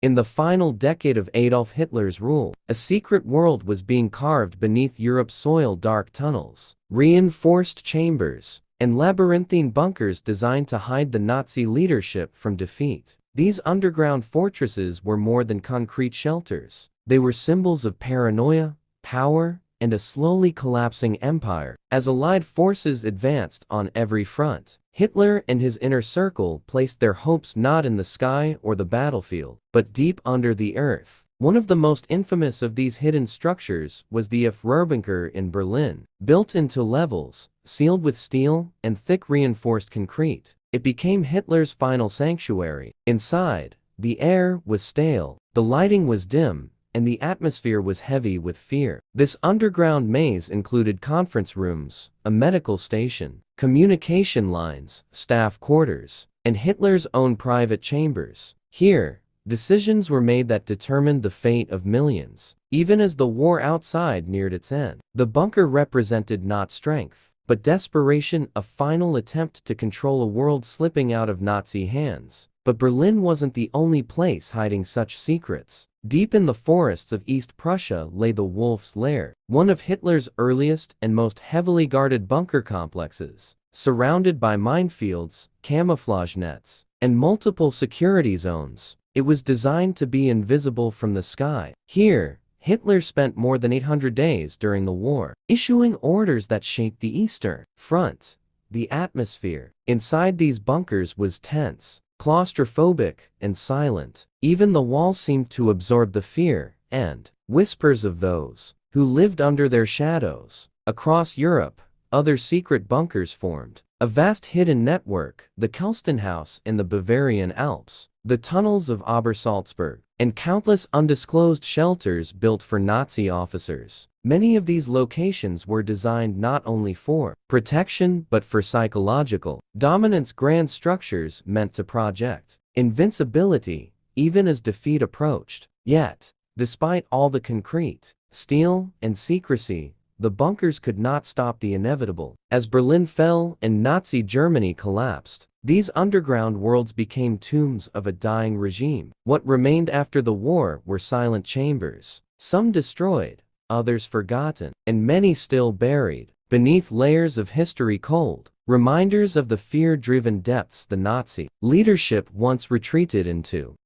In the final decade of Adolf Hitler's rule, a secret world was being carved beneath Europe's soil. Dark tunnels, reinforced chambers, and labyrinthine bunkers designed to hide the Nazi leadership from defeat. These underground fortresses were more than concrete shelters. They were symbols of paranoia, power, and a slowly collapsing empire. As Allied forces advanced on every front, Hitler and his inner circle placed their hopes not in the sky or the battlefield, but deep under the earth. One of the most infamous of these hidden structures was the Führerbunker in Berlin. Built into levels, sealed with steel and thick reinforced concrete, it became Hitler's final sanctuary. Inside, the air was stale, the lighting was dim, and the atmosphere was heavy with fear. This underground maze included conference rooms, a medical station, communication lines, staff quarters, and Hitler's own private chambers. Here, decisions were made that determined the fate of millions. Even as the war outside neared its end, the bunker represented not strength, but desperation, a final attempt to control a world slipping out of Nazi hands. But Berlin wasn't the only place hiding such secrets. Deep in the forests of East Prussia lay the Wolf's Lair, one of Hitler's earliest and most heavily guarded bunker complexes. Surrounded by minefields, camouflage nets, and multiple security zones, it was designed to be invisible from the sky. Here, Hitler spent more than 800 days during the war, issuing orders that shaped the Eastern Front. The atmosphere inside these bunkers was tense, claustrophobic, and silent. Even the walls seemed to absorb the fear and whispers of those who lived under their shadows. Across Europe, other secret bunkers formed, a vast hidden network, the Kelstenhaus in the Bavarian Alps, the tunnels of Obersalzberg, and countless undisclosed shelters built for Nazi officers. Many of these locations were designed not only for protection but for psychological dominance. Grand structures meant to project invincibility even as defeat approached. Yet, despite all the concrete, steel, and secrecy, the bunkers could not stop the inevitable. As Berlin fell and Nazi Germany collapsed, these underground worlds became tombs of a dying regime. What remained after the war were silent chambers, some destroyed, others forgotten, and many still buried beneath layers of history, cold reminders of the fear-driven depths the Nazi leadership once retreated into.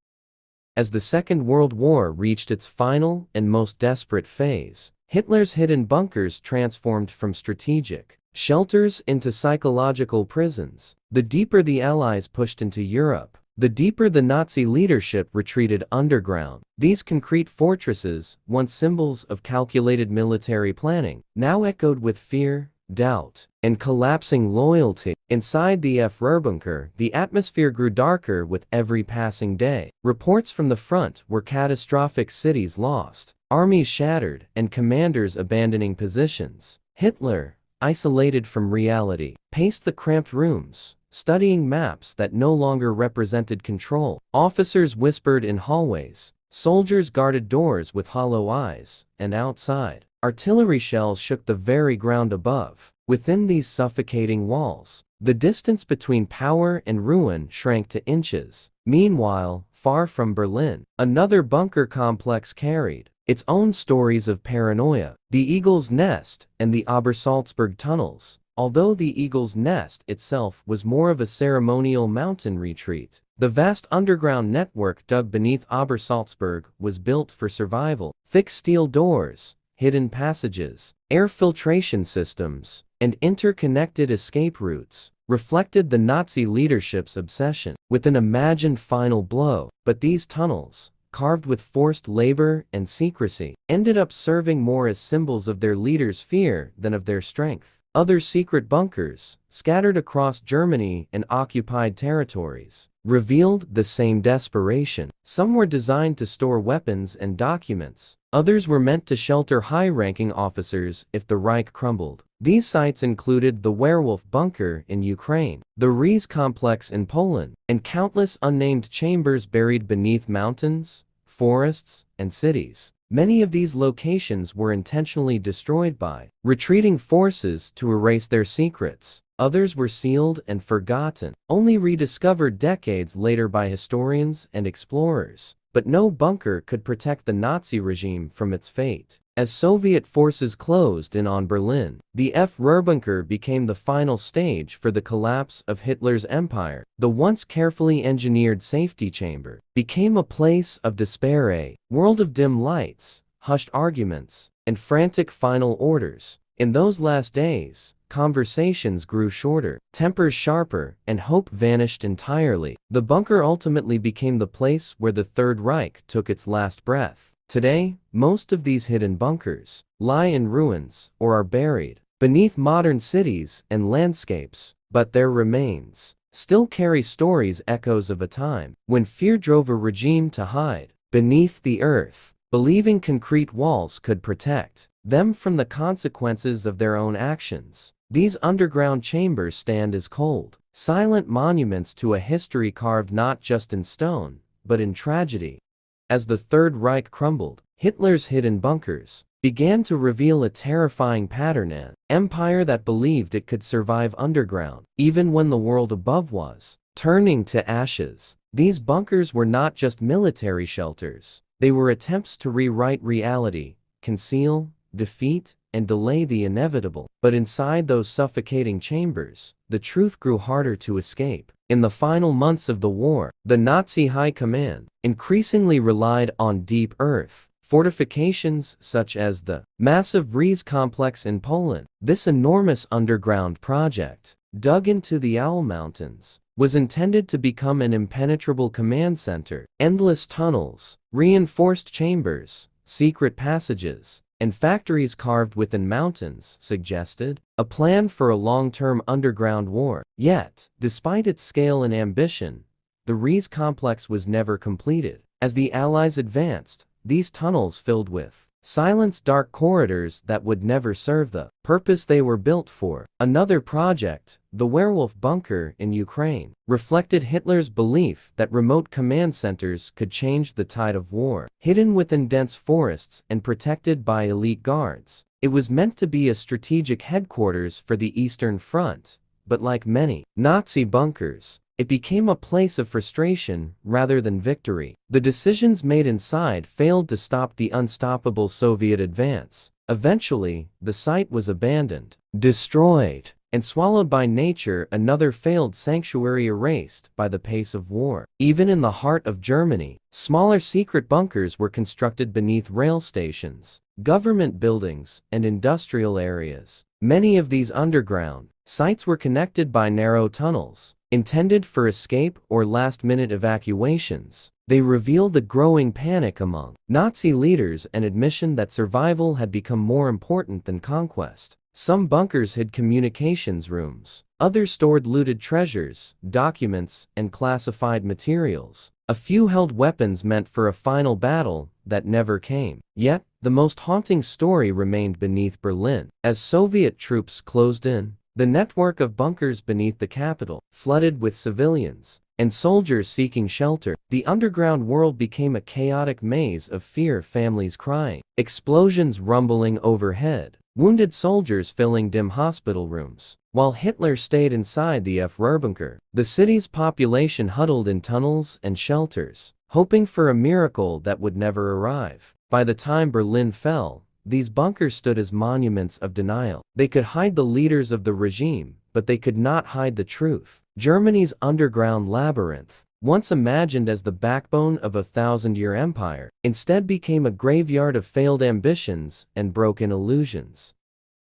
As the Second World War reached its final and most desperate phase, Hitler's hidden bunkers transformed from strategic shelters into psychological prisons. The deeper the Allies pushed into Europe, the deeper the Nazi leadership retreated underground. These concrete fortresses, once symbols of calculated military planning, now echoed with fear, doubt, and collapsing loyalty. Inside the Führerbunker, the atmosphere grew darker with every passing day. Reports from the front were catastrophic: cities lost, armies shattered, and commanders abandoning positions. Hitler, isolated from reality, paced the cramped rooms, studying maps that no longer represented control. Officers whispered in hallways, soldiers guarded doors with hollow eyes, and outside, artillery shells shook the very ground above. Within these suffocating walls, the distance between power and ruin shrank to inches. Meanwhile, far from Berlin, another bunker complex carried its own stories of paranoia: the Eagle's Nest and the Obersalzberg tunnels. Although the Eagle's Nest itself was more of a ceremonial mountain retreat, the vast underground network dug beneath Obersalzberg was built for survival. Thick steel doors, hidden passages, air filtration systems, and interconnected escape routes reflected the Nazi leadership's obsession with an imagined final blow. But these tunnels, carved with forced labor and secrecy, ended up serving more as symbols of their leaders' fear than of their strength. Other secret bunkers, scattered across Germany and occupied territories, revealed the same desperation. Some were designed to store weapons and documents. Others were meant to shelter high-ranking officers if the Reich crumbled. These sites included the Werewolf Bunker in Ukraine, the Reich complex in Poland, and countless unnamed chambers buried beneath mountains, forests, and cities. Many of these locations were intentionally destroyed by retreating forces to erase their secrets. Others were sealed and forgotten, only rediscovered decades later by historians and explorers. but no bunker could protect the Nazi regime from its fate. As Soviet forces closed in on Berlin, the Führerbunker became the final stage for the collapse of Hitler's empire. The once carefully engineered safety chamber became a place of despair, a world of dim lights, hushed arguments, and frantic final orders. In those last days, conversations grew shorter, tempers sharper, and hope vanished entirely. The bunker ultimately became the place where the Third Reich took its last breath. Today, most of these hidden bunkers lie in ruins or are buried beneath modern cities and landscapes, but their remains still carry stories, echoes of a time when fear drove a regime to hide beneath the earth, believing concrete walls could protect them from the consequences of their own actions. These underground chambers stand as cold, silent monuments to a history carved not just in stone, but in tragedy. As the Third Reich crumbled, Hitler's hidden bunkers began to reveal a terrifying pattern: an empire that believed it could survive underground, even when the world above was turning to ashes. These bunkers were not just military shelters, they were attempts to rewrite reality, conceal, defeat, and delay the inevitable. But inside those suffocating chambers, the truth grew harder to escape. In the final months of the war, the Nazi high command increasingly relied on deep earth fortifications such as the massive Reich complex in Poland. This enormous underground project, dug into the Owl Mountains, was intended to become an impenetrable command center. Endless tunnels, reinforced chambers, secret passages, and factories carved within mountains suggested a plan for a long-term underground war. Yet, despite its scale and ambition, the Reich complex was never completed. As the Allies advanced, these tunnels filled with silenced dark corridors that would never serve the purpose they were built for. Another project, the Werewolf Bunker in Ukraine, reflected Hitler's belief that remote command centers could change the tide of war. Hidden within dense forests and protected by elite guards, it was meant to be a strategic headquarters for the Eastern Front, but like many Nazi bunkers, it became a place of frustration rather than victory. The decisions made inside failed to stop the unstoppable Soviet advance. Eventually, the site was abandoned, destroyed, and swallowed by nature, another failed sanctuary erased by the pace of war. Even in the heart of Germany, smaller secret bunkers were constructed beneath rail stations, government buildings, and industrial areas. Many of these underground sites were connected by narrow tunnels, intended for escape or last-minute evacuations. They reveal the growing panic among Nazi leaders and admission that survival had become more important than conquest. Some bunkers hid communications rooms, others stored looted treasures, documents, and classified materials. A few held weapons meant for a final battle that never came. Yet, the most haunting story remained beneath Berlin. As Soviet troops closed in, the network of bunkers beneath the capital, flooded with civilians and soldiers seeking shelter, the underground world became a chaotic maze of fear, families crying, explosions rumbling overhead, wounded soldiers filling dim hospital rooms. While Hitler stayed inside the Führerbunker, the city's population huddled in tunnels and shelters, hoping for a miracle that would never arrive. By the time Berlin fell, these bunkers stood as monuments of denial. They could hide the leaders of the regime, but they could not hide the truth. Germany's underground labyrinth, once imagined as the backbone of a thousand-year empire, instead became a graveyard of failed ambitions and broken illusions.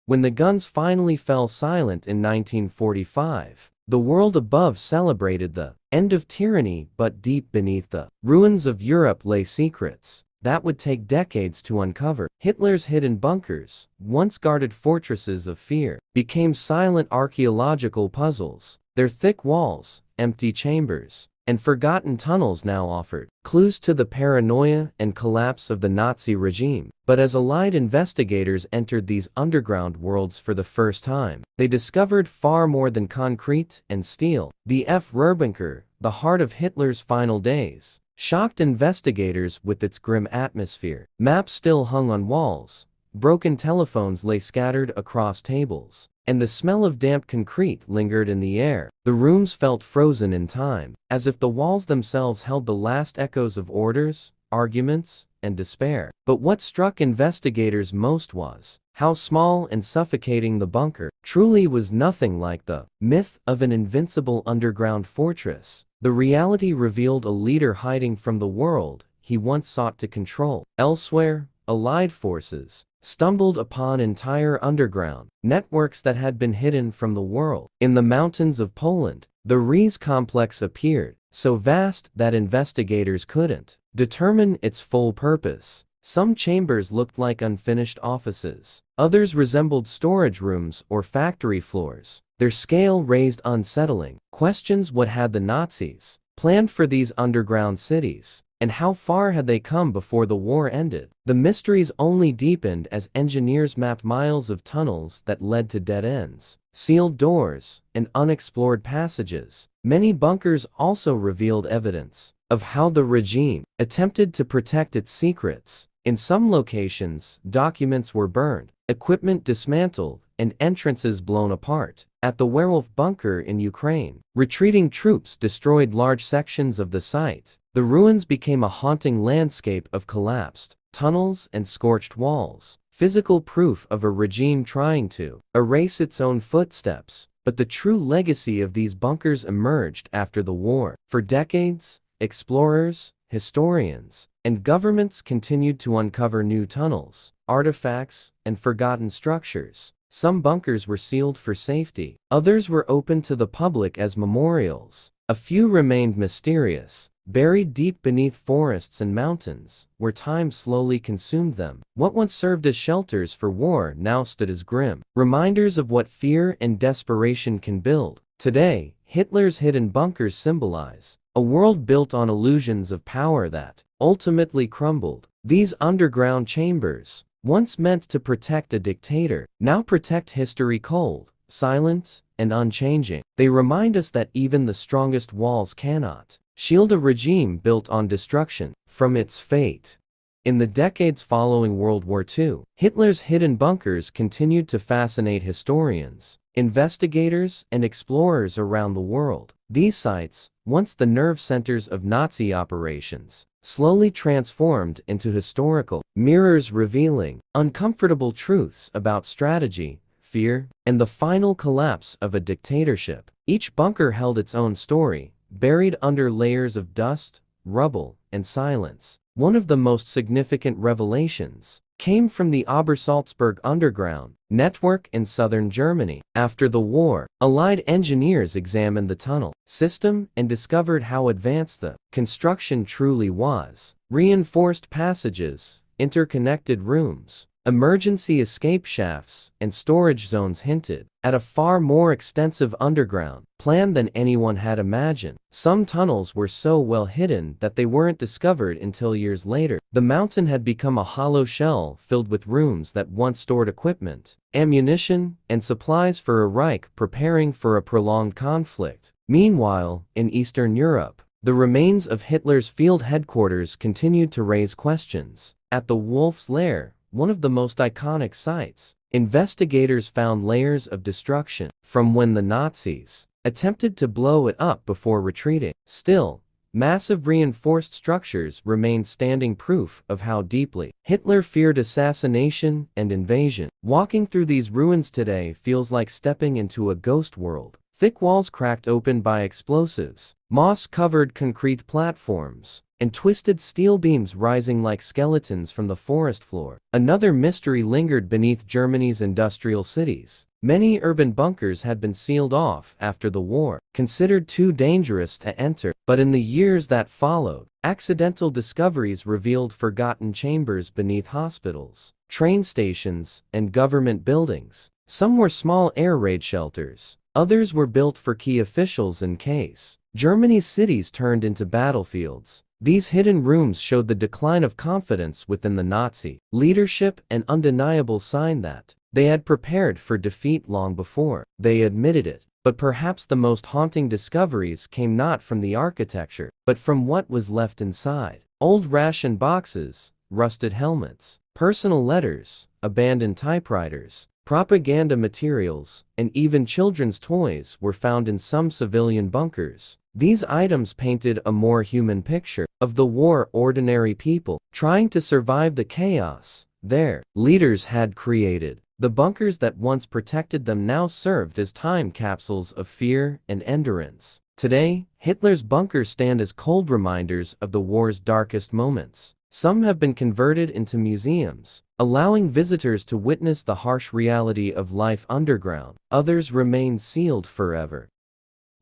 When the guns finally fell silent in 1945, the world above celebrated the end of tyranny, but deep beneath the ruins of Europe lay secrets that would take decades to uncover. Hitler's hidden bunkers, once guarded fortresses of fear, became silent archaeological puzzles. Their thick walls, empty chambers, and forgotten tunnels now offered clues to the paranoia and collapse of the Nazi regime. But as Allied investigators entered these underground worlds for the first time, they discovered far more than concrete and steel. The Führerbunker, the heart of Hitler's final days, shocked investigators with its grim atmosphere. Maps still hung on walls, broken telephones lay scattered across tables, and the smell of damp concrete lingered in the air. The rooms felt frozen in time, as if the walls themselves held the last echoes of orders, arguments, and despair. But what struck investigators most was how small and suffocating the bunker truly was. Nothing like the myth of an invincible underground fortress. The reality revealed a leader hiding from the world he once sought to control. Elsewhere, Allied forces stumbled upon entire underground networks that had been hidden from the world. In the mountains of Poland, the Reich complex appeared, so vast that investigators couldn't determine its full purpose. Some chambers looked like unfinished offices. Others resembled storage rooms or factory floors. Their scale raised unsettling questions. What had the Nazis planned for these underground cities? And how far had they come before the war ended? The mysteries only deepened as engineers mapped miles of tunnels that led to dead ends, sealed doors, and unexplored passages. Many bunkers also revealed evidence of how the regime attempted to protect its secrets. In some locations, documents were burned, equipment dismantled, and entrances blown apart. At the Werewolf bunker in Ukraine, retreating troops destroyed large sections of the site. The ruins became a haunting landscape of collapsed tunnels and scorched walls, physical proof of a regime trying to erase its own footsteps. But the true legacy of these bunkers emerged after the war. For decades, explorers, historians, and governments continued to uncover new tunnels, artifacts, and forgotten structures. Some bunkers were sealed for safety, others were open to the public as memorials. A few remained mysterious, buried deep beneath forests and mountains, where time slowly consumed them. What once served as shelters for war now stood as grim reminders of what fear and desperation can build. Today, Hitler's hidden bunkers symbolize a world built on illusions of power that ultimately crumbled. These underground chambers, once meant to protect a dictator, now protect history cold, silent, and unchanging. They remind us that even the strongest walls cannot shield a regime built on destruction from its fate. In the decades following World War II, Hitler's hidden bunkers continued to fascinate historians, investigators, and explorers around the world. These sites, once the nerve centers of Nazi operations, slowly transformed into historical mirrors revealing uncomfortable truths about strategy, fear, and the final collapse of a dictatorship. Each bunker held its own story, buried under layers of dust, rubble, and silence. One of the most significant revelations came from the Obersalzberg underground network in southern Germany. After the war, Allied engineers examined the tunnel system and discovered how advanced the construction truly was. Reinforced passages, interconnected rooms, emergency escape shafts, and storage zones hinted at a far more extensive underground plan than anyone had imagined. Some tunnels were so well hidden that they weren't discovered until years later. The mountain had become a hollow shell filled with rooms that once stored equipment, ammunition, and supplies for a Reich preparing for a prolonged conflict. Meanwhile, in Eastern Europe, the remains of Hitler's field headquarters continued to raise questions. At the Wolf's Lair, one of the most iconic sites, investigators found layers of destruction from when the Nazis attempted to blow it up before retreating. Still, massive reinforced structures remained standing, proof of how deeply Hitler feared assassination and invasion. Walking through these ruins today feels like stepping into a ghost world. Thick walls cracked open by explosives, moss-covered concrete platforms, and twisted steel beams rising like skeletons from the forest floor. Another mystery lingered beneath Germany's industrial cities. Many urban bunkers had been sealed off after the war, considered too dangerous to enter. But in the years that followed, accidental discoveries revealed forgotten chambers beneath hospitals, train stations, and government buildings. Some were small air raid shelters. Others were built for key officials in case Germany's cities turned into battlefields. These hidden rooms showed the decline of confidence within the Nazi leadership, an undeniable sign that they had prepared for defeat long before they admitted it. But perhaps the most haunting discoveries came not from the architecture, but from what was left inside. Old ration boxes, rusted helmets, personal letters, abandoned typewriters, propaganda materials, and even children's toys were found in some civilian bunkers. These items painted a more human picture of the war ordinary people trying to survive the chaos their leaders had created. The bunkers that once protected them now served as time capsules of fear and endurance. Today, Hitler's bunkers stand as cold reminders of the war's darkest moments. Some have been converted into museums, allowing visitors to witness the harsh reality of life underground. Others remain sealed forever.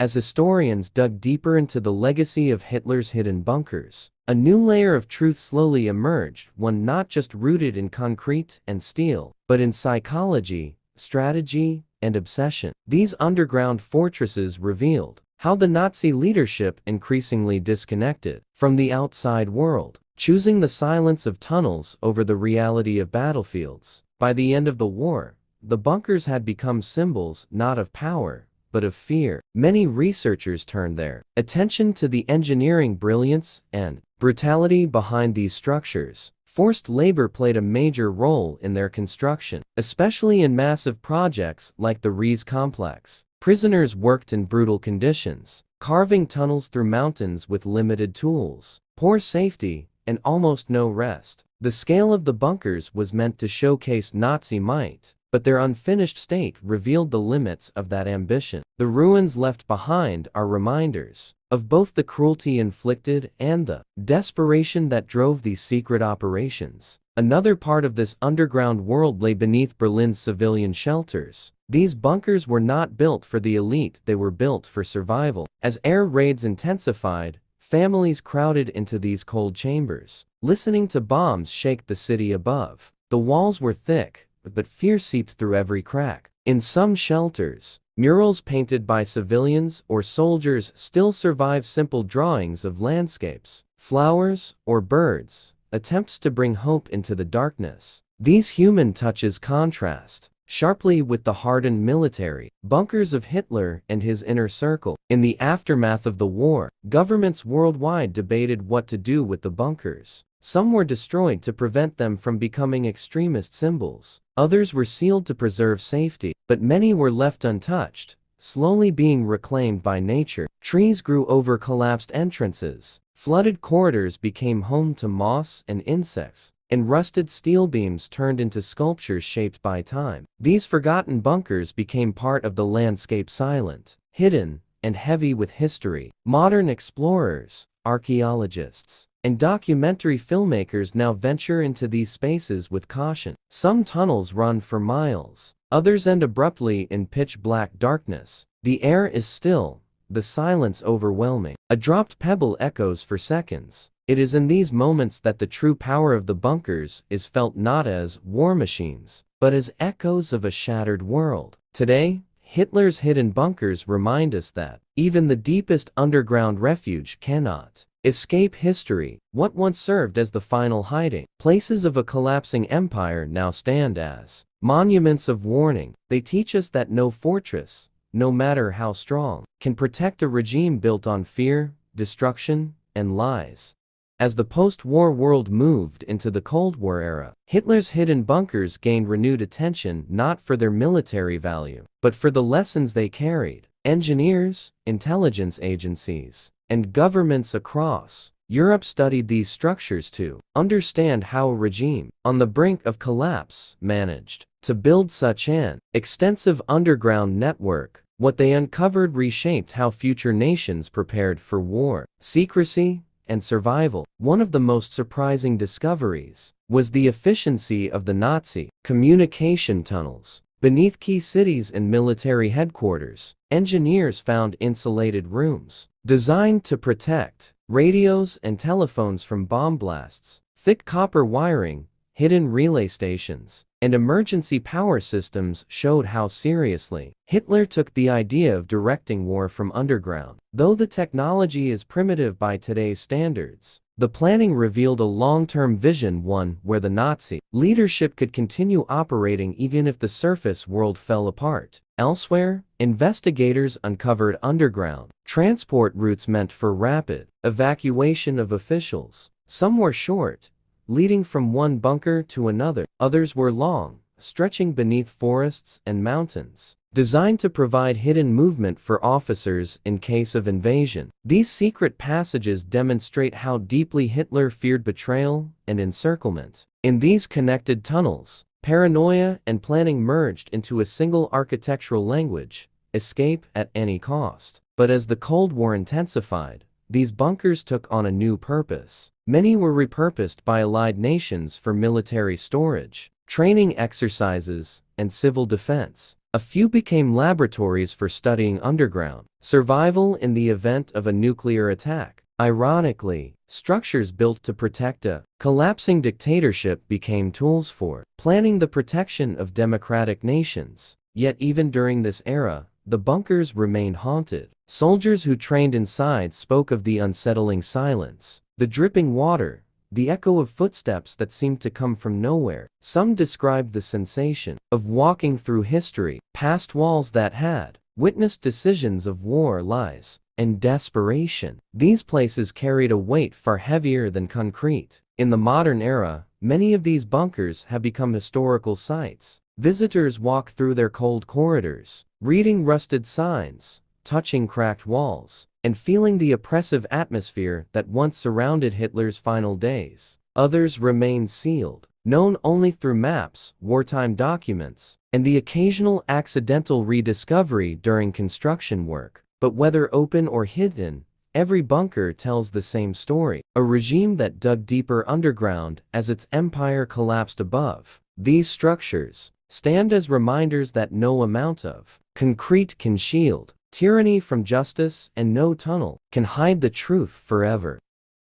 As historians dug deeper into the legacy of Hitler's hidden bunkers, a new layer of truth slowly emerged, one not just rooted in concrete and steel, but in psychology, strategy, and obsession. These underground fortresses revealed how the Nazi leadership increasingly disconnected from the outside world, choosing the silence of tunnels over the reality of battlefields. By the end of the war, the bunkers had become symbols not of power, but of fear. Many researchers turned their attention to the engineering brilliance and brutality behind these structures. Forced labor played a major role in their construction, especially in massive projects like the Reich complex. Prisoners worked in brutal conditions, carving tunnels through mountains with limited tools, poor safety, and almost no rest. The scale of the bunkers was meant to showcase Nazi might, but their unfinished state revealed the limits of that ambition. The ruins left behind are reminders of both the cruelty inflicted and the desperation that drove these secret operations. Another part of this underground world lay beneath Berlin's civilian shelters. These bunkers were not built for the elite, they were built for survival. As air raids intensified, families crowded into these cold chambers, listening to bombs shake the city above. The walls were thick, but fear seeped through every crack. In some shelters, murals painted by civilians or soldiers still survive, simple drawings of landscapes, flowers, or birds, attempts to bring hope into the darkness. These human touches contrast sharply with the hardened military bunkers of Hitler and his inner circle. In the aftermath of the war, governments worldwide debated what to do with the bunkers. Some were destroyed to prevent them from becoming extremist symbols. Others were sealed to preserve safety, but many were left untouched, slowly being reclaimed by nature. Trees grew over collapsed entrances. Flooded corridors became home to moss and insects, and rusted steel beams turned into sculptures shaped by time. These forgotten bunkers became part of the landscape, silent, hidden, and heavy with history. Modern explorers, archaeologists, and documentary filmmakers now venture into these spaces with caution. Some tunnels run for miles, others end abruptly in pitch-black darkness. The air is still, the silence overwhelming. A dropped pebble echoes for seconds. It is in these moments that the true power of the bunkers is felt, not as war machines, but as echoes of a shattered world. Today, Hitler's hidden bunkers remind us that even the deepest underground refuge cannot escape history. What once served as the final hiding places of a collapsing empire now stand as monuments of warning. They teach us that no fortress, no matter how strong, can protect a regime built on fear, destruction, and lies. As the post-war world moved into the Cold War era, Hitler's hidden bunkers gained renewed attention, not for their military value, but for the lessons they carried. Engineers, intelligence agencies, and governments across Europe studied these structures to understand how a regime on the brink of collapse managed to build such an extensive underground network. What they uncovered reshaped how future nations prepared for war, secrecy, and survival. One of the most surprising discoveries was the efficiency of the Nazi communication tunnels. Beneath key cities and military headquarters, engineers found insulated rooms designed to protect radios and telephones from bomb blasts. Thick copper wiring, hidden relay stations, and emergency power systems showed how seriously Hitler took the idea of directing war from underground. Though the technology is primitive by today's standards, the planning revealed a long-term vision, one where the Nazi leadership could continue operating even if the surface world fell apart. Elsewhere, investigators uncovered underground transport routes meant for rapid evacuation of officials. Some were short, leading from one bunker to another. Others were long, stretching beneath forests and mountains, designed to provide hidden movement for officers in case of invasion. These secret passages demonstrate how deeply Hitler feared betrayal and encirclement. In these connected tunnels, paranoia and planning merged into a single architectural language: escape at any cost. But as the Cold War intensified, these bunkers took on a new purpose. Many were repurposed by allied nations for military storage, training exercises, and civil defense. A few became laboratories for studying underground survival in the event of a nuclear attack. Ironically, structures built to protect a collapsing dictatorship became tools for planning the protection of democratic nations. Yet even during this era, the bunkers remained haunted. Soldiers who trained inside spoke of the unsettling silence, the dripping water, the echo of footsteps that seemed to come from nowhere. Some described the sensation of walking through history, past walls that had witnessed decisions of war, lies, and desperation. These places carried a weight far heavier than concrete. In the modern era, many of these bunkers have become historical sites. Visitors walk through their cold corridors, reading rusted signs, touching cracked walls, and feeling the oppressive atmosphere that once surrounded Hitler's final days. Others remain sealed, known only through maps, wartime documents, and the occasional accidental rediscovery during construction work. But whether open or hidden, every bunker tells the same story: a regime that dug deeper underground as its empire collapsed above. These structures stand as reminders that no amount of concrete can shield tyranny from justice, and no tunnel can hide the truth forever.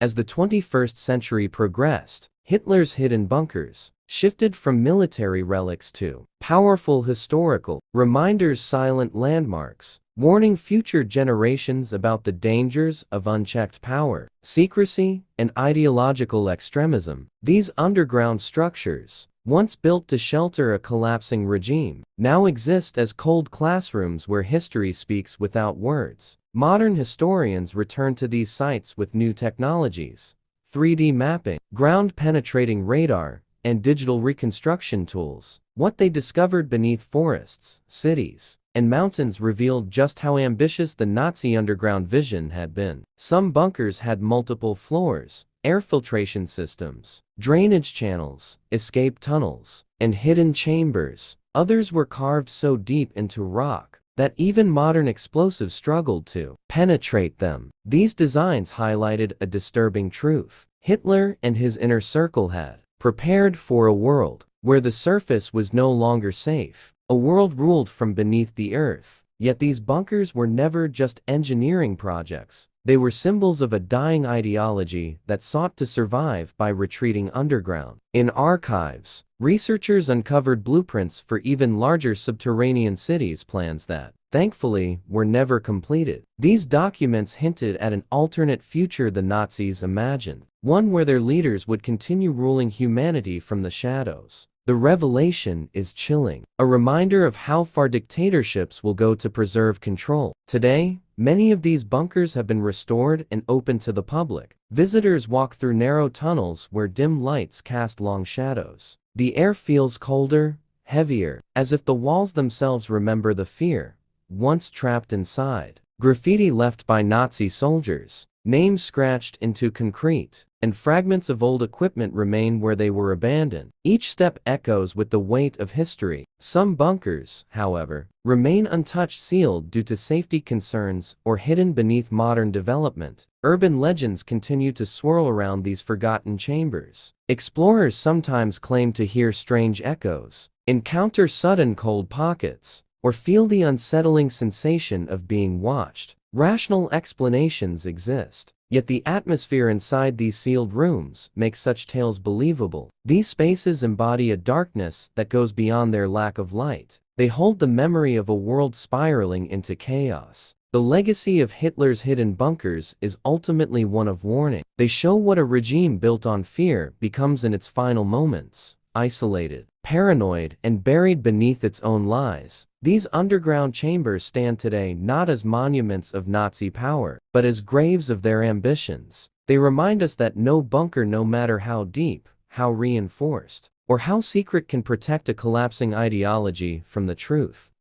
As the 21st century progressed, Hitler's hidden bunkers shifted from military relics to powerful historical reminders, silent landmarks, warning future generations about the dangers of unchecked power, secrecy, and ideological extremism. These underground structures, once built to shelter a collapsing regime, now exist as cold classrooms where history speaks without words. Modern historians return to these sites with new technologies: 3D mapping, ground-penetrating radar, and digital reconstruction tools. What they discovered beneath forests, cities, and mountains revealed just how ambitious the Nazi underground vision had been. Some bunkers had multiple floors, air filtration systems, drainage channels, escape tunnels, and hidden chambers. Others were carved so deep into rock that even modern explosives struggled to penetrate them. These designs highlighted a disturbing truth: Hitler and his inner circle had prepared for a world where the surface was no longer safe, a world ruled from beneath the earth. Yet these bunkers were never just engineering projects. They were symbols of a dying ideology that sought to survive by retreating underground. In archives, researchers uncovered blueprints for even larger subterranean cities, plans that, thankfully, were never completed. These documents hinted at an alternate future the Nazis imagined, one where their leaders would continue ruling humanity from the shadows. The revelation is chilling, a reminder of how far dictatorships will go to preserve control. Today, many of these bunkers have been restored and open to the public. Visitors walk through narrow tunnels where dim lights cast long shadows. The air feels colder, heavier, as if the walls themselves remember the fear once trapped inside. Graffiti left by Nazi soldiers, names scratched into concrete, and fragments of old equipment remain where they were abandoned. Each step echoes with the weight of history. Some bunkers, however, remain untouched, sealed due to safety concerns or hidden beneath modern development. Urban legends continue to swirl around these forgotten chambers. Explorers sometimes claim to hear strange echoes, encounter sudden cold pockets, or feel the unsettling sensation of being watched. Rational explanations exist, yet the atmosphere inside these sealed rooms makes such tales believable. These spaces embody a darkness that goes beyond their lack of light. They hold the memory of a world spiraling into chaos. The legacy of Hitler's hidden bunkers is ultimately one of warning. They show what a regime built on fear becomes in its final moments: isolated, paranoid, and buried beneath its own lies. These underground chambers stand today not as monuments of Nazi power, but as graves of their ambitions. They remind us that no bunker, no matter how deep, how reinforced, or how secret can protect a collapsing ideology from the truth.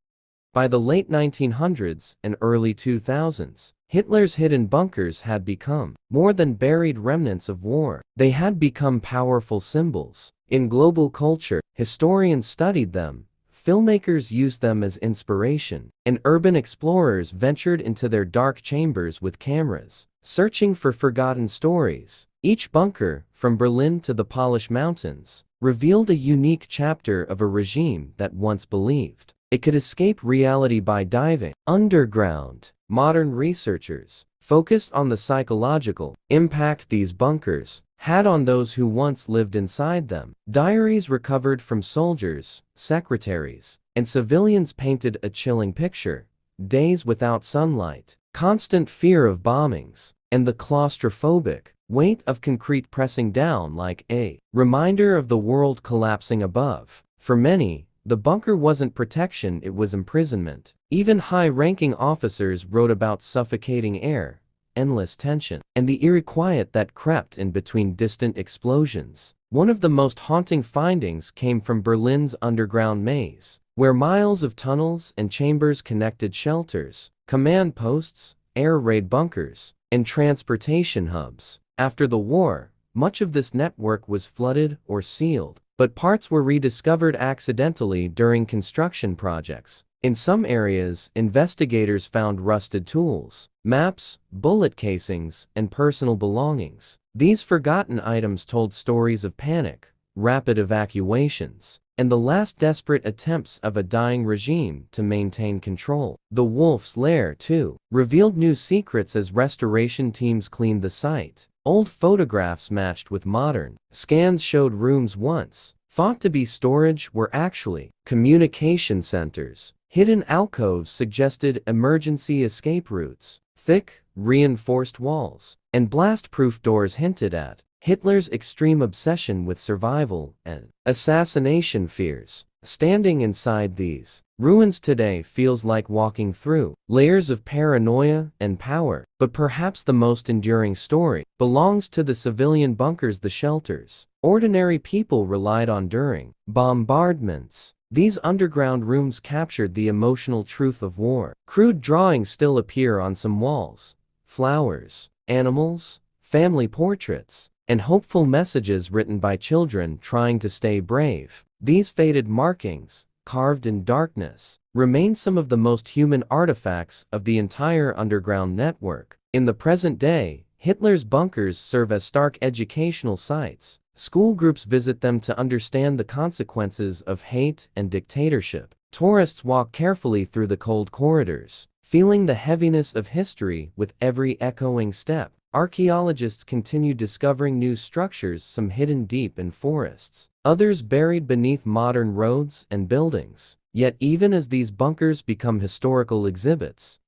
By the late 1900s and early 2000s, Hitler's hidden bunkers had become more than buried remnants of war. They had become powerful symbols. In global culture, historians studied them, filmmakers used them as inspiration, and urban explorers ventured into their dark chambers with cameras, searching for forgotten stories. Each bunker, from Berlin to the Polish Mountains, revealed a unique chapter of a regime that once believed it could escape reality by diving underground. Modern researchers focused on the psychological impact these bunkers had on those who once lived inside them. Diaries recovered from soldiers, secretaries, and civilians painted a chilling picture: days without sunlight, constant fear of bombings, and the claustrophobic weight of concrete pressing down like a reminder of the world collapsing above. For many, the bunker wasn't protection, it was imprisonment. Even high-ranking officers wrote about suffocating air, endless tension, and the eerie quiet that crept in between distant explosions. One of the most haunting findings came from Berlin's underground maze, where miles of tunnels and chambers connected shelters, command posts, air raid bunkers, and transportation hubs. After the war, much of this network was flooded or sealed, but parts were rediscovered accidentally during construction projects. In some areas, investigators found rusted tools, maps, bullet casings, and personal belongings. These forgotten items told stories of panic, rapid evacuations, and the last desperate attempts of a dying regime to maintain control. The Wolf's Lair, too, revealed new secrets as restoration teams cleaned the site. Old photographs matched with modern scans showed rooms once thought to be storage were actually communication centers. Hidden alcoves suggested emergency escape routes. Thick, reinforced walls and blast-proof doors hinted at Hitler's extreme obsession with survival and assassination fears. Standing inside these ruins today feels like walking through layers of paranoia and power. But perhaps the most enduring story belongs to the civilian bunkers, the shelters ordinary people relied on during bombardments. These underground rooms captured the emotional truth of war. Crude drawings still appear on some walls: flowers, animals, family portraits, and hopeful messages written by children trying to stay brave. These faded markings, carved in darkness, remain some of the most human artifacts of the entire underground network. In the present day, Hitler's bunkers serve as stark educational sites. School groups visit them to understand the consequences of hate and dictatorship. Tourists walk carefully through the cold corridors, feeling the heaviness of history with every echoing step. Archaeologists continue discovering new structures, some hidden deep in forests, others buried beneath modern roads and buildings. Yet even as these bunkers become historical exhibits,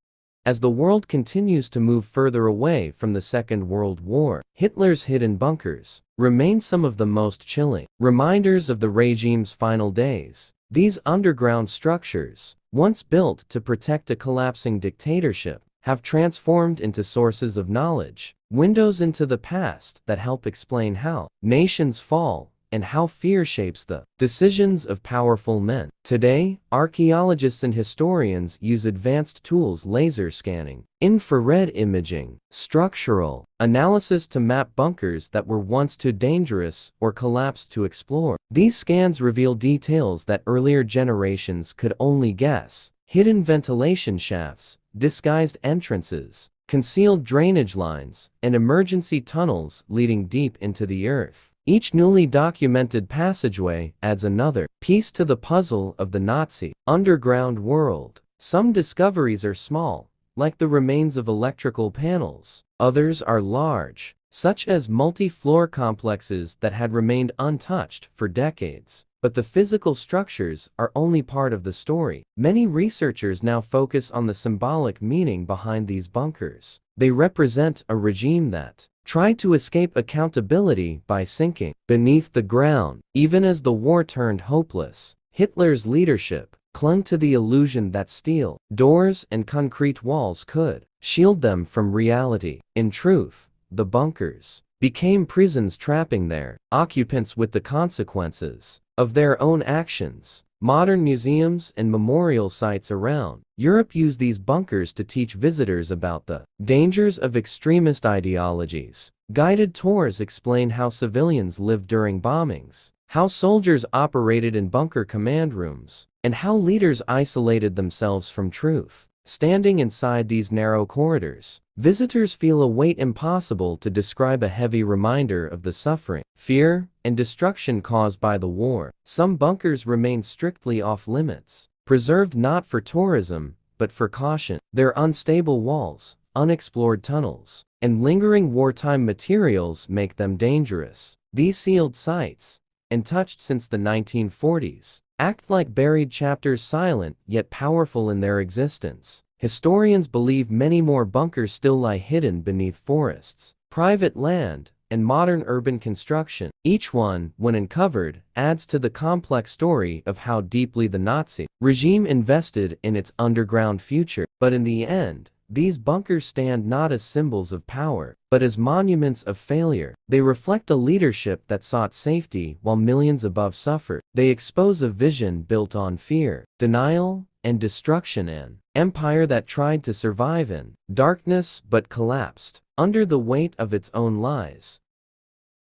as the world continues to move further away from the Second World War, Hitler's hidden bunkers remain some of the most chilling reminders of the regime's final days. These underground structures, once built to protect a collapsing dictatorship, have transformed into sources of knowledge, windows into the past that help explain how nations fall and how fear shapes the decisions of powerful men. Today, archaeologists and historians use advanced tools: laser scanning, infrared imaging, structural analysis to map bunkers that were once too dangerous or collapsed to explore. These scans reveal details that earlier generations could only guess: hidden ventilation shafts, disguised entrances, concealed drainage lines, and emergency tunnels leading deep into the earth. Each newly documented passageway adds another piece to the puzzle of the Nazi underground world. Some discoveries are small, like the remains of electrical panels. Others are large, such as multi-floor complexes that had remained untouched for decades. But the physical structures are only part of the story. Many researchers now focus on the symbolic meaning behind these bunkers. They represent a regime that tried to escape accountability by sinking beneath the ground. Even as the war turned hopeless, Hitler's leadership clung to the illusion that steel doors and concrete walls could shield them from reality. In truth, the bunkers became prisons trapping their occupants with the consequences of their own actions. Modern museums and memorial sites around Europe use these bunkers to teach visitors about the dangers of extremist ideologies. Guided tours explain how civilians lived during bombings, how soldiers operated in bunker command rooms, and how leaders isolated themselves from truth. Standing inside these narrow corridors, visitors feel a weight impossible to describe, a heavy reminder of the suffering, fear, and destruction caused by the war. Some bunkers remain strictly off-limits, preserved not for tourism, but for caution. Their unstable walls, unexplored tunnels, and lingering wartime materials make them dangerous. These sealed sites, untouched since the 1940s, act like buried chapters, silent yet powerful in their existence. Historians believe many more bunkers still lie hidden beneath forests, private land, and modern urban construction. Each one, when uncovered, adds to the complex story of how deeply the Nazi regime invested in its underground future. But in the end, these bunkers stand not as symbols of power, but as monuments of failure. They reflect a leadership that sought safety while millions above suffered. They expose a vision built on fear, denial, and destruction, an empire that tried to survive in darkness but collapsed under the weight of its own lies.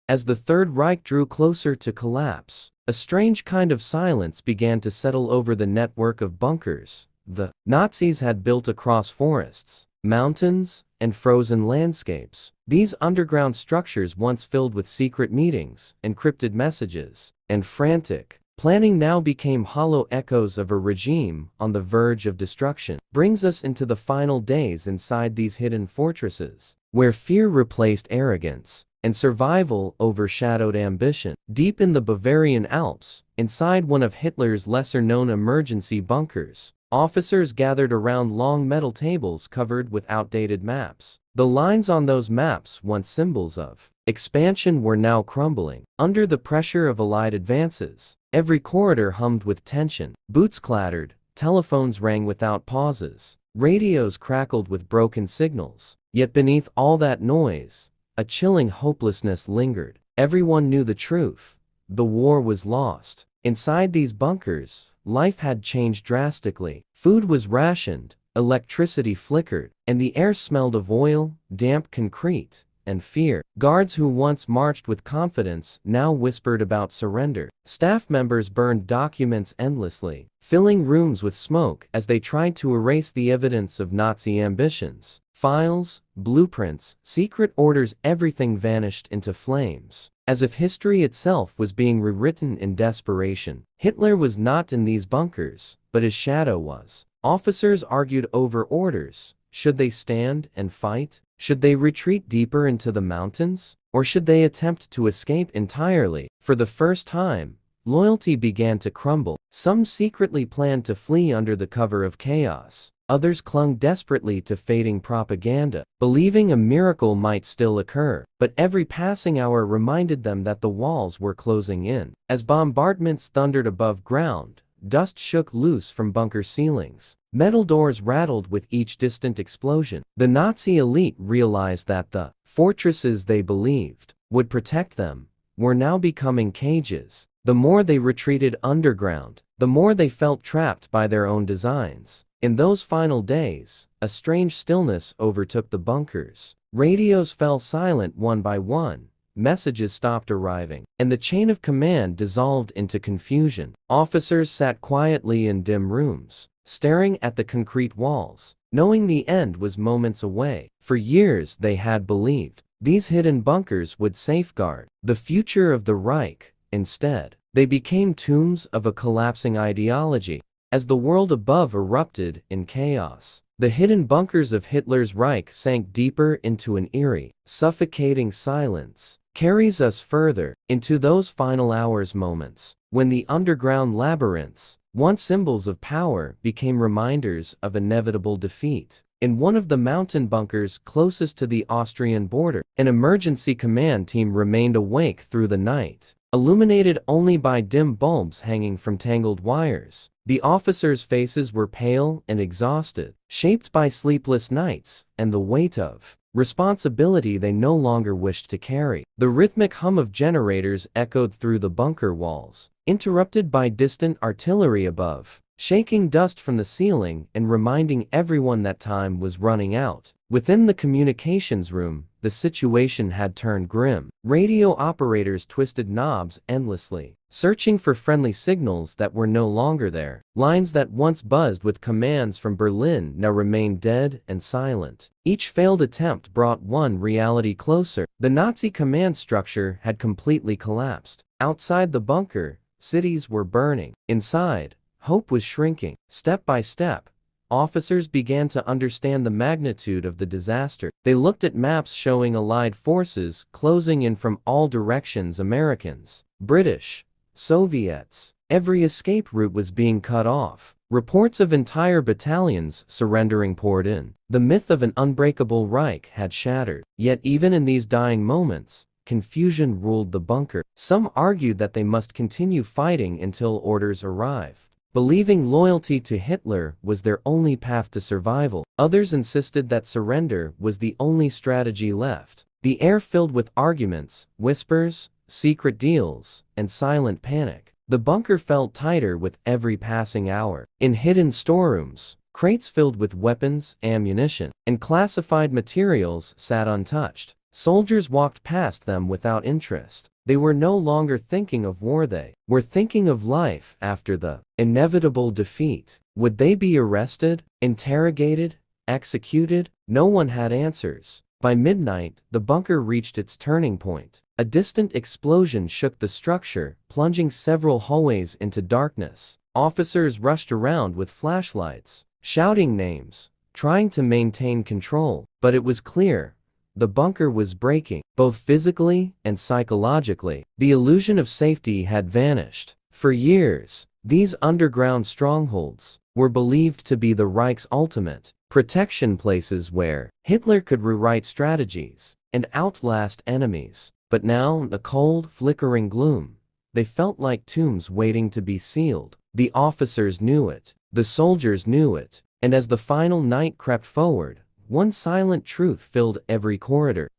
As the Third Reich drew closer to collapse, a strange kind of silence began to settle over the network of bunkers the Nazis had built across forests, mountains, and frozen landscapes. These underground structures, once filled with secret meetings, encrypted messages, and frantic planning, now became hollow echoes of a regime on the verge of destruction. Brings us into the final days inside these hidden fortresses, where fear replaced arrogance, and survival overshadowed ambition. Deep in the Bavarian Alps, inside one of Hitler's lesser-known emergency bunkers, officers gathered around long metal tables covered with outdated maps. The lines on those maps, once symbols of expansion, were now crumbling under the pressure of Allied advances. Every corridor hummed with tension. Boots clattered, telephones rang without pauses, radios crackled with broken signals. Yet beneath all that noise, a chilling hopelessness lingered. Everyone knew the truth. The war was lost. Inside these bunkers, life had changed drastically. Food was rationed, electricity flickered, and the air smelled of oil, damp concrete, and fear. Guards who once marched with confidence now whispered about surrender. Staff members burned documents endlessly, filling rooms with smoke as they tried to erase the evidence of Nazi ambitions. Files, blueprints, secret orders, everything vanished into flames, as if history itself was being rewritten in desperation. Hitler was not in these bunkers, but his shadow was. Officers argued over orders. Should they stand and fight? Should they retreat deeper into the mountains? Or should they attempt to escape entirely? For the first time, loyalty began to crumble. Some secretly planned to flee under the cover of chaos. Others clung desperately to fading propaganda, believing a miracle might still occur. But every passing hour reminded them that the walls were closing in. As bombardments thundered above ground, dust shook loose from bunker ceilings. Metal doors rattled with each distant explosion. The Nazi elite realized that the fortresses they believed would protect them were now becoming cages. The more they retreated underground, the more they felt trapped by their own designs. In those final days, a strange stillness overtook the bunkers. Radios fell silent one by one, messages stopped arriving, and the chain of command dissolved into confusion. Officers sat quietly in dim rooms, staring at the concrete walls, knowing the end was moments away. For years they had believed these hidden bunkers would safeguard the future of the Reich. Instead, they became tombs of a collapsing ideology. As the world above erupted in chaos, the hidden bunkers of Hitler's Reich sank deeper into an eerie, suffocating silence. Carries us further into those final hours, moments when the underground labyrinths, once symbols of power, became reminders of inevitable defeat. In one of the mountain bunkers closest to the Austrian border, an emergency command team remained awake through the night, illuminated only by dim bulbs hanging from tangled wires. The officers' faces were pale and exhausted, shaped by sleepless nights and the weight of responsibility they no longer wished to carry. The rhythmic hum of generators echoed through the bunker walls, interrupted by distant artillery above, shaking dust from the ceiling and reminding everyone that time was running out. Within the communications room, the situation had turned grim. Radio operators twisted knobs endlessly, searching for friendly signals that were no longer there. Lines that once buzzed with commands from Berlin now remained dead and silent. Each failed attempt brought one reality closer. The Nazi command structure had completely collapsed. Outside the bunker, cities were burning. Inside, hope was shrinking. Step by step, officers began to understand the magnitude of the disaster. They looked at maps showing Allied forces closing in from all directions: Americans, British, Soviets. Every escape route was being cut off. Reports of entire battalions surrendering poured in. The myth of an unbreakable Reich had shattered. Yet even in these dying moments, confusion ruled the bunker. Some argued that they must continue fighting until orders arrived, believing loyalty to Hitler was their only path to survival. Others insisted that surrender was the only strategy left. The air filled with arguments, whispers, secret deals, and silent panic. The bunker felt tighter with every passing hour. In hidden storerooms, crates filled with weapons, ammunition, and classified materials sat untouched. Soldiers walked past them without interest. They were no longer thinking of war, they were thinking of life after the inevitable defeat. Would they be arrested, interrogated, executed? No one had answers. By midnight, the bunker reached its turning point. A distant explosion shook the structure, plunging several hallways into darkness. Officers rushed around with flashlights, shouting names, trying to maintain control. But it was clear, the bunker was breaking, both physically and psychologically. The illusion of safety had vanished. For years, these underground strongholds were believed to be the Reich's ultimate protection places where Hitler could rewrite strategies and outlast enemies. But now, in the cold, flickering gloom, they felt like tombs waiting to be sealed. The officers knew it. The soldiers knew it. And as the final night crept forward, one silent truth filled every corridor.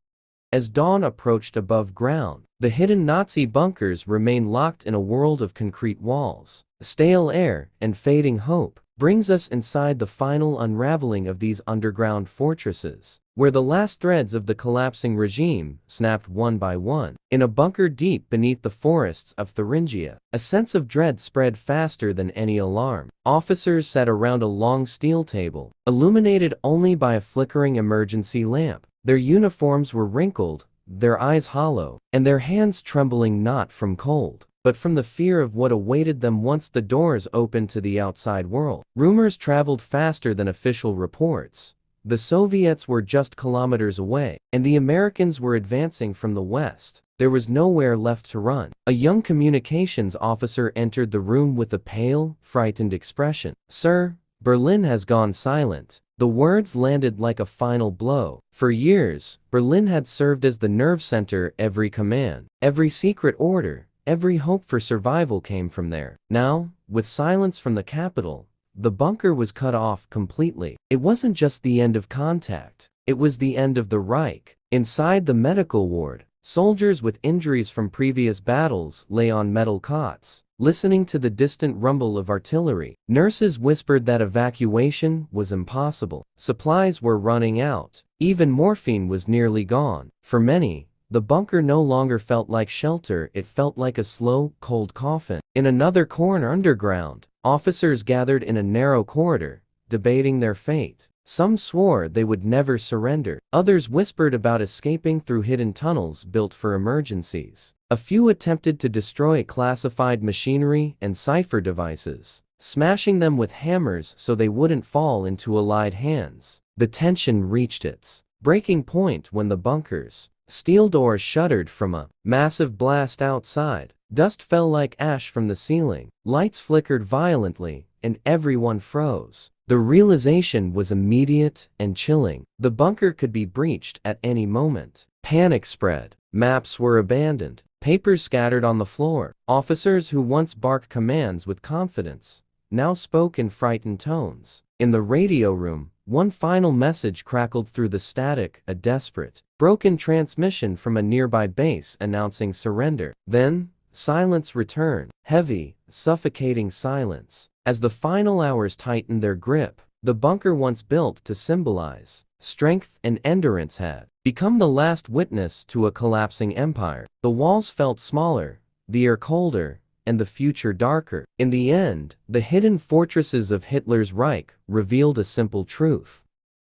As dawn approached above ground, the hidden Nazi bunkers remained locked in a world of concrete walls. Stale air and fading hope brings us inside the final unraveling of these underground fortresses, where the last threads of the collapsing regime snapped one by one. In a bunker deep beneath the forests of Thuringia, a sense of dread spread faster than any alarm. Officers sat around a long steel table, illuminated only by a flickering emergency lamp. Their uniforms were wrinkled, their eyes hollow, and their hands trembling not from cold, but from the fear of what awaited them once the doors opened to the outside world. Rumors traveled faster than official reports. The Soviets were just kilometers away, and the Americans were advancing from the west. There was nowhere left to run. A young communications officer entered the room with a pale, frightened expression. "Sir, Berlin has gone silent." The words landed like a final blow. For years, Berlin had served as the nerve center. Every command, every secret order, every hope for survival came from there. Now, with silence from the capital, the bunker was cut off completely. It wasn't just the end of contact. It was the end of the Reich. Inside the medical ward, soldiers with injuries from previous battles lay on metal cots, listening to the distant rumble of artillery. Nurses whispered that evacuation was impossible. Supplies were running out. Even morphine was nearly gone. For many, the bunker no longer felt like shelter, it felt like a slow, cold coffin. In another corner underground, officers gathered in a narrow corridor, debating their fate. Some swore they would never surrender. Others whispered about escaping through hidden tunnels built for emergencies. A few attempted to destroy classified machinery and cipher devices, smashing them with hammers so they wouldn't fall into Allied hands. The tension reached its breaking point when the bunker's steel doors shuddered from a massive blast outside. Dust fell like ash from the ceiling. Lights flickered violently, and everyone froze. The realization was immediate and chilling. The bunker could be breached at any moment. Panic spread. Maps were abandoned. Papers scattered on the floor. Officers who once barked commands with confidence now spoke in frightened tones. In the radio room, one final message crackled through the static, a desperate, broken transmission from a nearby base announcing surrender. Then, silence returned, heavy, suffocating silence. As the final hours tightened their grip, the bunker once built to symbolize strength and endurance had become the last witness to a collapsing empire. The walls felt smaller, the air colder, and the future darker. In the end, the hidden fortresses of Hitler's Reich revealed a simple truth.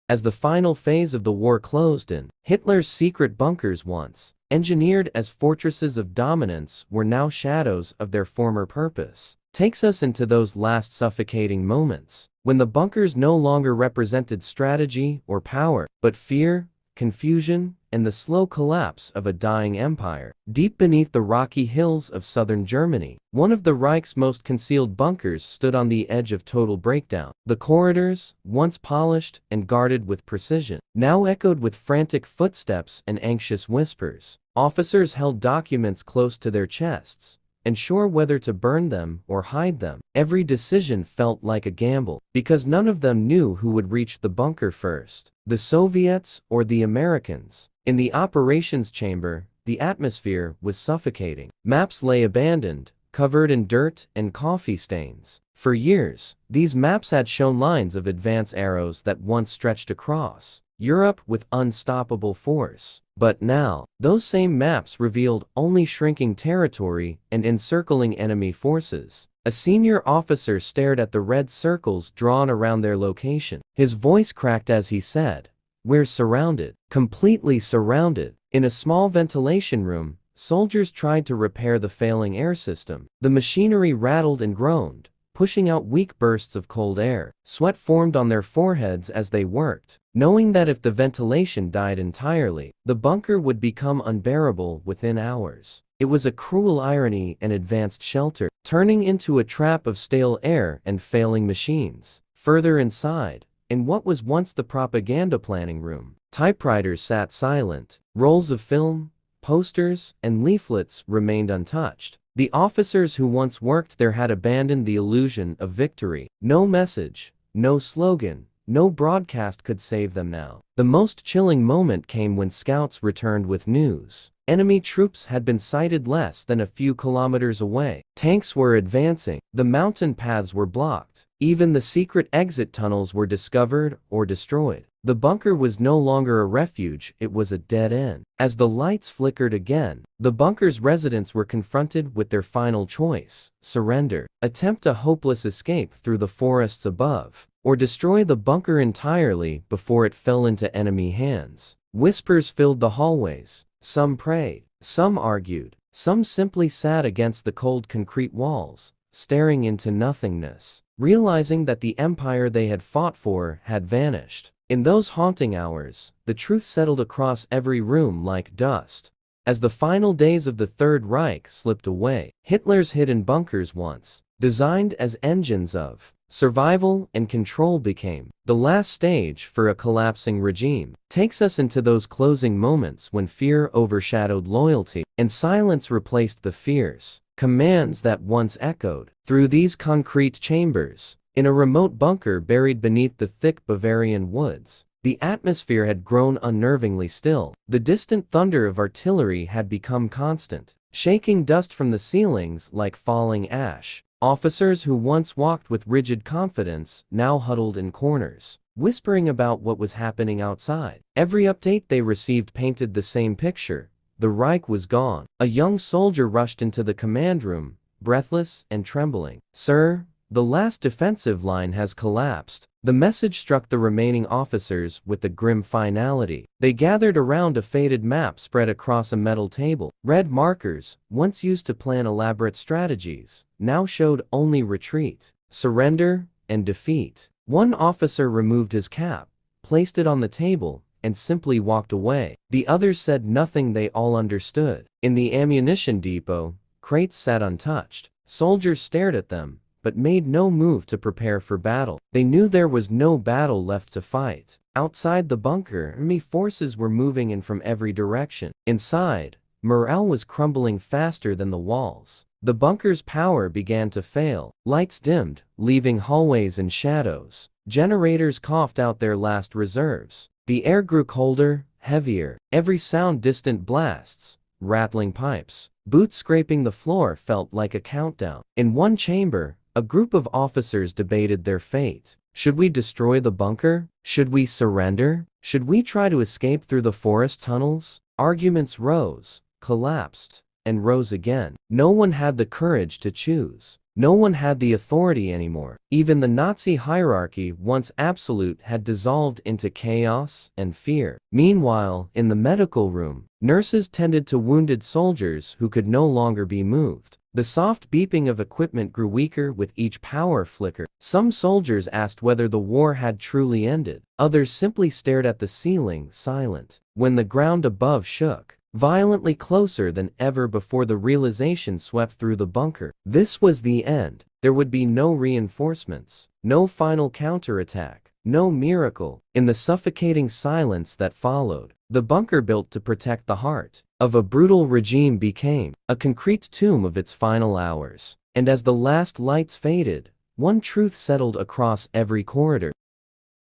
As the final phase of the war closed in, Hitler's secret bunkers, once engineered as fortresses of dominance, were now shadows of their former purpose. Takes us into those last suffocating moments, when the bunkers no longer represented strategy or power, but fear, confusion, and the slow collapse of a dying empire. Deep beneath the rocky hills of southern Germany, one of the Reich's most concealed bunkers stood on the edge of total breakdown. The corridors, once polished and guarded with precision, now echoed with frantic footsteps and anxious whispers. Officers held documents close to their chests, unsure whether to burn them or hide them. Every decision felt like a gamble, because none of them knew who would reach the bunker first, the Soviets or the Americans. In the operations chamber, the atmosphere was suffocating. Maps lay abandoned, covered in dirt and coffee stains. For years, these maps had shown lines of advance arrows that once stretched across Europe with unstoppable force. But now, those same maps revealed only shrinking territory and encircling enemy forces. A senior officer stared at the red circles drawn around their location. His voice cracked as he said, "We're surrounded, completely surrounded." In a small ventilation room, soldiers tried to repair the failing air system. The machinery rattled and groaned, pushing out weak bursts of cold air. Sweat formed on their foreheads as they worked, knowing that if the ventilation died entirely, the bunker would become unbearable within hours. It was a cruel irony, an advanced shelter, turning into a trap of stale air and failing machines. Further inside, in what was once the propaganda planning room, typewriters sat silent. Rolls of film, posters, and leaflets remained untouched. The officers who once worked there had abandoned the illusion of victory. No message, no slogan, no broadcast could save them now. The most chilling moment came when scouts returned with news. Enemy troops had been sighted less than a few kilometers away. Tanks were advancing. The mountain paths were blocked. Even the secret exit tunnels were discovered or destroyed. The bunker was no longer a refuge, it was a dead end. As the lights flickered again, the bunker's residents were confronted with their final choice: surrender, attempt a hopeless escape through the forests above, or destroy the bunker entirely before it fell into enemy hands. Whispers filled the hallways. Some prayed, some argued, some simply sat against the cold concrete walls, staring into nothingness, realizing that the empire they had fought for had vanished. In those haunting hours, the truth settled across every room like dust. As the final days of the Third Reich slipped away, Hitler's hidden bunkers, once designed as engines of survival and control, became the last stage for a collapsing regime. Takes us into those closing moments when fear overshadowed loyalty, and silence replaced the fierce commands that once echoed through these concrete chambers. In a remote bunker buried beneath the thick Bavarian woods, the atmosphere had grown unnervingly still. The distant thunder of artillery had become constant, shaking dust from the ceilings like falling ash. Officers who once walked with rigid confidence now huddled in corners, whispering about what was happening outside. Every update they received painted the same picture: the Reich was gone. A young soldier rushed into the command room, breathless and trembling. "Sir, the last defensive line has collapsed." The message struck the remaining officers with a grim finality. They gathered around a faded map spread across a metal table. Red markers, once used to plan elaborate strategies, now showed only retreat, surrender, and defeat. One officer removed his cap, placed it on the table, and simply walked away. The others said nothing. They all understood. In the ammunition depot, crates sat untouched. Soldiers stared at them, but made no move to prepare for battle. They knew there was no battle left to fight. Outside the bunker, enemy forces were moving in from every direction. Inside, Morale was crumbling faster than the walls. The bunker's power began to fail. Lights dimmed, leaving hallways in shadows. Generators coughed out their last reserves. The air grew colder, heavier. Every sound distant blasts, rattling pipes, boots scraping the floor felt like a countdown. In one chamber, a group of officers debated their fate. Should we destroy the bunker? Should we surrender? Should we try to escape through the forest tunnels? Arguments rose, collapsed, and rose again. No one had the courage to choose. No one had the authority anymore. Even the Nazi hierarchy, once absolute, had dissolved into chaos and fear. Meanwhile, in the medical room, nurses tended to wounded soldiers who could no longer be moved. The soft beeping of equipment grew weaker with each power flicker. Some soldiers asked whether the war had truly ended. Others simply stared at the ceiling, silent. When the ground above shook, violently closer than ever before, the realization swept through the bunker. This was the end. There would be no reinforcements, no final counterattack, no miracle. In the suffocating silence that followed, the bunker built to protect the heart of a brutal regime became a concrete tomb of its final hours. And as the last lights faded, one truth settled across every corridor.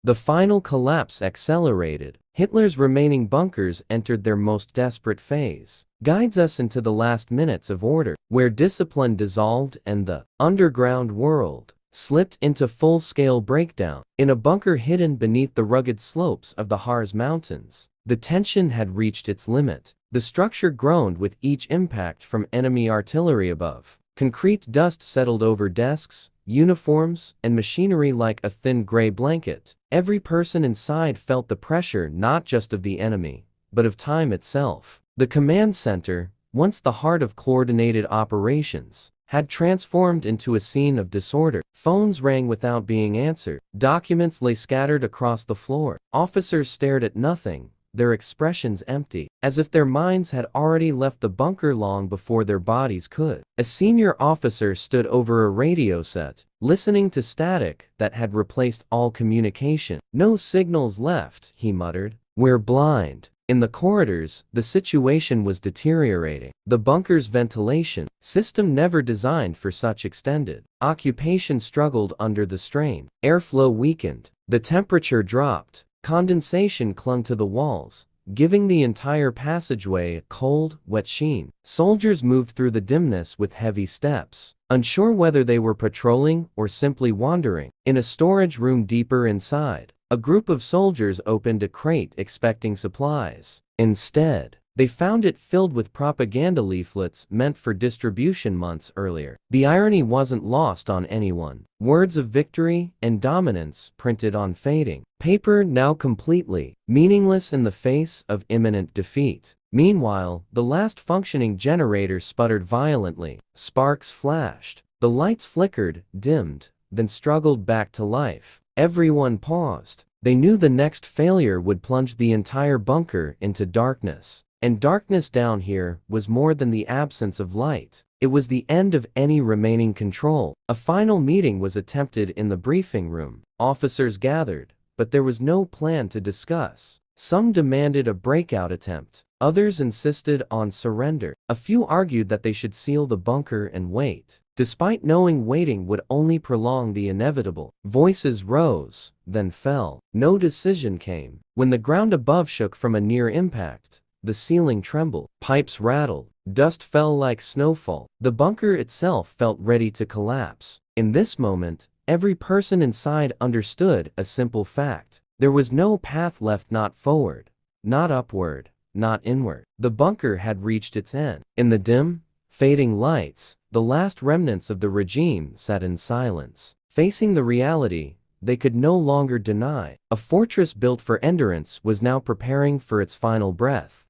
The final collapse accelerated. Hitler's remaining bunkers entered their most desperate phase. Guides us into the last minutes of order, where discipline dissolved and the underground world slipped into full-scale breakdown. In a bunker hidden beneath the rugged slopes of the Harz Mountains, the tension had reached its limit. The structure groaned with each impact from enemy artillery above. Concrete dust settled over desks, uniforms, and machinery like a thin gray blanket. Every person inside felt the pressure not just of the enemy, but of time itself. The command center, once the heart of coordinated operations, had transformed into a scene of disorder. Phones rang without being answered. Documents lay scattered across the floor. Officers stared at nothing, their expressions empty, as if their minds had already left the bunker long before their bodies could. A senior officer stood over a radio set, listening to static that had replaced all communication. "No signals left," he muttered. "We're blind." In the corridors, the situation was deteriorating. The bunker's ventilation system, never designed for such extended occupation, struggled under the strain. Airflow weakened. The temperature dropped. Condensation clung to the walls, giving the entire passageway a cold, wet sheen. Soldiers moved through the dimness with heavy steps, unsure whether they were patrolling or simply wandering. In a storage room deeper inside, a group of soldiers opened a crate expecting supplies. Instead, they found it filled with propaganda leaflets meant for distribution months earlier. The irony wasn't lost on anyone. Words of victory and dominance printed on fading paper, now completely meaningless in the face of imminent defeat. Meanwhile, the last functioning generator sputtered violently. Sparks flashed. The lights flickered, dimmed, then struggled back to life. Everyone paused. They knew the next failure would plunge the entire bunker into darkness. And darkness down here was more than the absence of light. It was the end of any remaining control. A final meeting was attempted in the briefing room. Officers gathered, but there was no plan to discuss. Some demanded a breakout attempt. Others insisted on surrender. A few argued that they should seal the bunker and wait, despite knowing waiting would only prolong the inevitable. Voices rose, then fell. No decision came. When the ground above shook from a near impact, the ceiling trembled. Pipes rattled. Dust fell like snowfall. The bunker itself felt ready to collapse. In this moment, every person inside understood a simple fact. There was no path left, not forward, not upward, not inward. The bunker had reached its end. In the dim, fading lights, the last remnants of the regime sat in silence, facing the reality they could no longer deny. A fortress built for endurance was now preparing for its final breath.